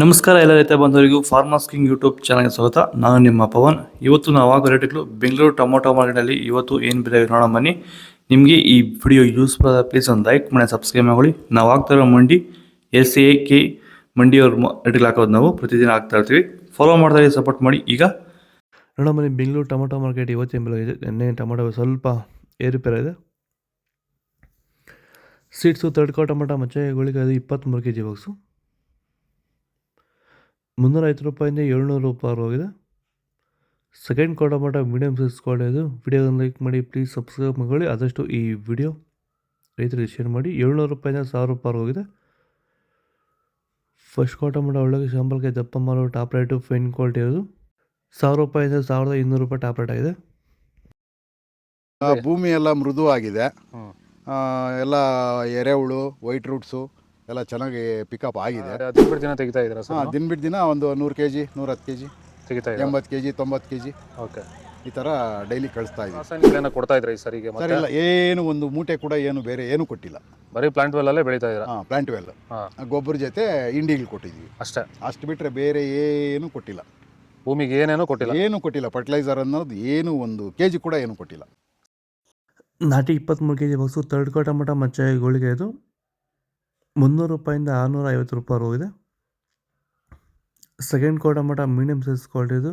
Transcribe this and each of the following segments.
ನಮಸ್ಕಾರ ಎಲ್ಲ ರೈತ ಬಂಧುವರಿಗೂ ಫಾರ್ಮರ್ಸ್ ಕಿಂಗ್ ಯೂಟ್ಯೂಬ್ ಚಾನಲ್ಗೆ ಸ್ವಾಗತ. ನಾನು ನಿಮ್ಮ ಪವನ್. ಇವತ್ತು ನಾವು ಆಗೋ ರೇಟ್ಗಳು ಬೆಂಗಳೂರು ಟೊಮೊಟೊ ಮಾರ್ಕೆಟಲ್ಲಿ ಇವತ್ತು ಏನು ಬೆಲೆ ನೋಡೋಣ ಬನ್ನಿ. ನಿಮಗೆ ಈ ವಿಡಿಯೋ ಯೂಸ್ಫುಲ್ ಆದ ಪ್ಲೀಸ್ ಒಂದು ಲೈಕ್ ಮಾಡಿ ಸಬ್ಸ್ಕ್ರೈಬ್ ಮಾಡಿ. ನಾವು ಆಗ್ತಾ ಇರೋ ಮಂಡಿ SAK ಮಂಡಿಯವ್ರ ರೇಟ್ಗಳು ಹಾಕೋದು ನಾವು ಪ್ರತಿದಿನ ಆಗ್ತಾ ಇರ್ತೀವಿ. ಫಾಲೋ ಮಾಡ್ತಾ ಸಪೋರ್ಟ್ ಮಾಡಿ. ಈಗ ನೋಡೋಣ ಬನ್ನಿ, ಬೆಂಗಳೂರು ಟೊಮೊಟೊ ಮಾರ್ಕೆಟ್ ಇವತ್ತಿನ ಬೆಲೆ ಇದೆ. ನಿನ್ನೆ ಟೊಮೊಟೊ ಸ್ವಲ್ಪ ಏರುಪೇರು ಇದೆ. ಸೀಡ್ಸು ತಡ್ಕೋ ಟೊಮೊಟೊ ಮಚ್ಚೆ ಗೋಳಿಗೆ ಅದು 23 kg ಬಾಕ್ಸು 350 ರೂಪಾಯಿಂದ 700 ರೂಪಾಯಿ ಹೋಗಿದೆ. Second tomato medium size quality. ವಿಡಿಯೋವನ್ನು ಲೈಕ್ ಮಾಡಿ, ಪ್ಲೀಸ್ ಸಬ್ಸ್ಕ್ರೈಬ್ ಮಾಡಿ. ಆದಷ್ಟು ಈ ವಿಡಿಯೋ ರೈತರಿಗೆ ಶೇರ್ ಮಾಡಿ. 700 ರೂಪಾಯಿಂದ 1000 ರೂಪಾಯಿ ಹೋಗಿದೆ. ಫಸ್ಟ್ ಟೊಮೊಟೊ ಒಳ್ಳೆಗೆ ಶಾಂಪಲ್ಗೆ ದಪ್ಪ ಮಾರೋ ಟಾಪ್ ರೇಟು ಫೈನ್ ಕ್ವಾಲಿಟಿ ಇರೋದು 1000 ರೂಪಾಯಿಂದ 1200 ರೂಪಾಯಿ ಟಾಪ್ ರೇಟ್ ಆಗಿದೆ. ಭೂಮಿ ಎಲ್ಲ ಮೃದುವಾಗಿದೆ, ಎಲ್ಲ ಎರೆಹುಳು, ವೈಟ್ ರೂಟ್ಸು ಎಲ್ಲ ಚೆನ್ನಾಗಿ ಪಿಕಪ್ ಆಗಿದೆ. ದಿನ ದಿನ ತೆಗಿತಾ ಇದ್ದೀರಾ ಸರ್? ದಿನ ಬಿಟ್ಟು ದಿನ ಒಂದು 100 kg 110 kg ತೆಗಿತಾ 80 kg 90 kg ಓಕೆ, ಈ ಥರ ಡೈಲಿ ಕಳಿಸ್ತಾ ಇದ್ದೀವಿ. ರಾಸಾಯನಿಕ ಕೊಡ್ತಾ ಇದ್ರಾ ಈ ಸರಿಗೆ? ಸರ್ ಇಲ್ಲ, ಏನು ಒಂದು ಮೂಟೆ ಕೂಡ ಏನು ಬೇರೆ ಏನು ಕೊಟ್ಟಿಲ್ಲ. ಬರೀ ಪ್ಲಾಂಟ್ ವೆಲ್ಲಲ್ಲೇ ಬೆಳೀತಾ ಇದ್ದೀರಾ? ಪ್ಲಾಂಟ್ ವೆಲ್ ಗೊಬ್ಬರ ಜೊತೆ ಇಂಡಿಗಳು ಕೊಟ್ಟಿದ್ದೀವಿ ಅಷ್ಟೇ. ಅಷ್ಟು ಬಿಟ್ಟರೆ ಬೇರೆ ಏನು ಕೊಟ್ಟಿಲ್ಲ. ಭೂಮಿಗೆ ಏನೇನೂ ಕೊಟ್ಟಿಲ್ಲ? ಏನು ಕೊಟ್ಟಿಲ್ಲ. ಫರ್ಟಿಲೈಸರ್ ಅನ್ನೋದು ಏನು 1 kg ಕೂಡ ಏನು ಕೊಟ್ಟಿಲ್ಲ. ನಾಟಿ 23 kg ಬಾಕ್ಸು ತಡ್ಕೋ ಟೊಮೊಟೊ ಮಚ್ಚೆ ಗೋಳಿಗೆ ಇದು 300 ರೂಪಾಯಿಂದ 650 ರೂಪಾಯಿ ಹೋಗಿದೆ. Second tomato medium size quality ಇದು.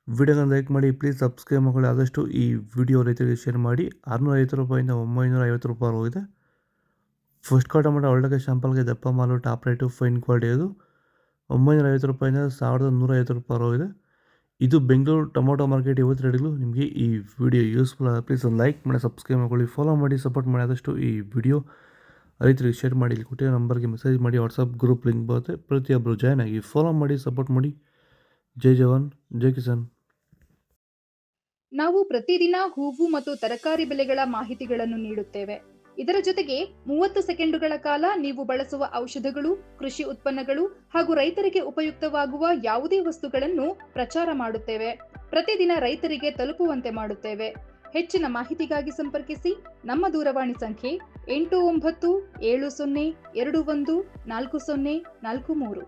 ವಿಡಿಯೋನ ಲೈಕ್ ಮಾಡಿ, ಪ್ಲೀಸ್ ಸಬ್ಸ್ಕ್ರೈಬ್ ಮಾಡಿ. ಆದಷ್ಟು ಈ ವಿಡಿಯೋ ರೈತರಿಗೆ ಶೇರ್ ಮಾಡಿ. 650 ರೂಪಾಯಿಂದ 950 ರೂಪಾಯಿ ಹೋಗಿದೆ. ಫಸ್ಟ್ ಟೊಮೊಟೊ ಒಳ್ಳೆಗೆ ಶಾಂಪಲ್ಗೆ ದಪ್ಪ ಮಾಲು ಟಾಪ್ ರೇಟು ಫೈನ್ ಕ್ವಾಲಿಟಿ ಇದು 950 ರೂಪಾಯಿಂದ 1150 ರೂಪಾಯಿ ಹೋಗಿದೆ. ಇದು ಬೆಂಗಳೂರು ಟೊಮೊಟೊ ಮಾರ್ಕೆಟ್ ಇವತ್ತು ರೇಟ್ಗಳು. ನಿಮಗೆ ಈ ವಿಡಿಯೋ ಯೂಸ್ಫುಲ್ ಆದ ಪ್ಲೀಸ್ ಒಂದು ಲೈಕ್ ಮಾಡಿ, ಸಬ್ಸ್ಕ್ರೈಬ್ ಮಾಡಿ, ಫಾಲೋ ಮಾಡಿ, ಸಪೋರ್ಟ್ ಮಾಡಿ. ಆದಷ್ಟು ಈ ವಿಡಿಯೋ ರೈತರಿಗೆ ಶೇರ್ ಮಾಡಿ. ಇಲ್ಲಿ ಕೊಟ್ಟಿರೋ ನಂಬರ್ಗೆ ಮೆಸೇಜ್ ಮಾಡಿ, ವಾಟ್ಸಪ್ ಗ್ರೂಪ್ ಲಿಂಕ್ ಬರುತ್ತೆ. ಪ್ರತಿಯೊಬ್ಬರು ಜಾಯ್ನ್ ಆಗಿ ಫಾಲೋ ಮಾಡಿ, ಸಪೋರ್ಟ್ ಮಾಡಿ. ಜೈ ಜವಾನ್, ಜೈ ಕಿಸಾನ್. ನಾವು ಪ್ರತಿದಿನ ಹೂವು ಮತ್ತು ತರಕಾರಿ ಬೆಲೆಗಳ ಮಾಹಿತಿಗಳನ್ನು ನೀಡುತ್ತೇವೆ. ಇದರ ಜೊತೆಗೆ 30 ಸೆಕೆಂಡುಗಳ ಕಾಲ ನೀವು ಬಳಸುವ ಔಷಧಗಳು, ಕೃಷಿ ಉತ್ಪನ್ನಗಳು ಹಾಗೂ ರೈತರಿಗೆ ಉಪಯುಕ್ತವಾಗುವ ಯಾವುದೇ ವಸ್ತುಗಳನ್ನು ಪ್ರಚಾರ ಮಾಡುತ್ತೇವೆ. ಪ್ರತಿದಿನ ರೈತರಿಗೆ ತಲುಪುವಂತೆ ಮಾಡುತ್ತೇವೆ. ಹೆಚ್ಚಿನ ಮಾಹಿತಿಗಾಗಿ ಸಂಪರ್ಕಿಸಿ. ನಮ್ಮ ದೂರವಾಣಿ ಸಂಖ್ಯೆ 8970214043.